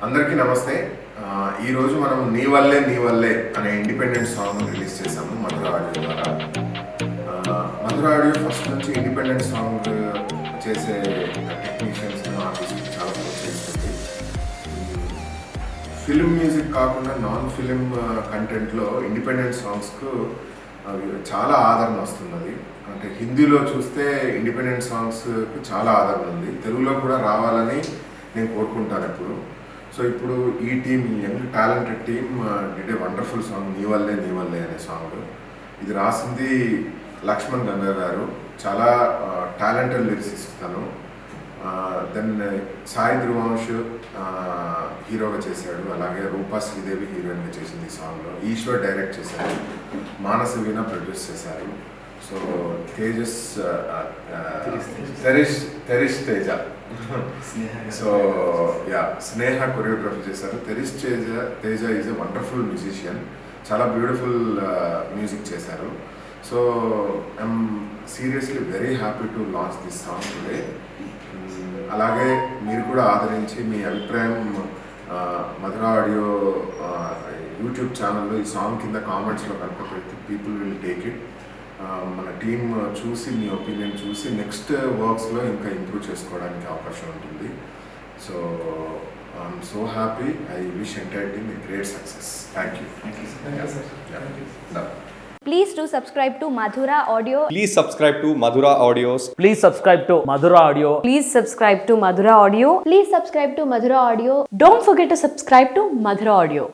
అందరికీ నమస్తే. ఈరోజు మనం నీ వల్లే అనే ఇండిపెండెంట్ సాంగ్ రిలీజ్ చేసాము మధుర ఆడియో ద్వారా. మధుర ఆడియో ఫస్ట్ నుంచి ఇండిపెండెంట్ సాంగ్ చేసే టెక్నీషియన్స్ ఆర్టిస్ట్ చాలా ప్రోత్సహిస్తుంది. ఫిల్మ్ మ్యూజిక్ కాకుండా నాన్ ఫిలిం కంటెంట్లో ఇండిపెండెంట్ సాంగ్స్కు చాలా ఆదరణ వస్తున్నది. అంటే హిందీలో చూస్తే ఇండిపెండెంట్ సాంగ్స్కు చాలా ఆదరణ ఉంది. తెలుగులో కూడా రావాలని నేను కోరుకుంటాను ఎప్పుడు. సో ఇప్పుడు ఈ team, young talented team did a wonderful song నీ వల్లే అనే సాంగ్. ఇది రాసింది లక్ష్మణ్ గంగా గారు, చాలా టాలెంటెడ్ లిరిసిస్ట్ తను. దెన్ సాయి ధ్రువంశ్ హీరోగా చేశాడు, అలాగే రూపా శ్రీదేవి హీరోయిన్గా చేసింది ఈ సాంగ్లో. ఈశ్వర్ డైరెక్ట్ చేశారు, మానస వీణ ప్రొడ్యూస్ చేశారు. సో తేజస్ తెరిష్ Teja so yeah Sneha choreography చేశారు. Teja is a wonderful musician, చాలా బ్యూటిఫుల్ మ్యూజిక్ చేశారు. So I'm seriously very happy to launch this song today. అలాగే మీరు కూడా ఆదరించి మీ అభిప్రాయం మధుర ఆడియో యూట్యూబ్ ఛానల్లో ఈ సాంగ్ కింద కామెంట్స్లో కనుక పెడితే పీపుల్ విల్ టేక్ ఇట్. మన టీమ్ చూసి మీ ఒపీనియన్ చూసి నెక్స్ట్ వర్క్స్లో ఇంకా ఇంప్రూవ్ చేసుకోవడానికి అవకాశం ఉంటుంది. So I'm so happy. I wish entire team a great success. Thank you. Please do subscribe to Madhura Audio. Please subscribe to Madhura Audios. Please subscribe to Madhura Audio. Please subscribe to Madhura Audio. Please subscribe to Madhura Audio. Don't forget to subscribe to Madhura Audio.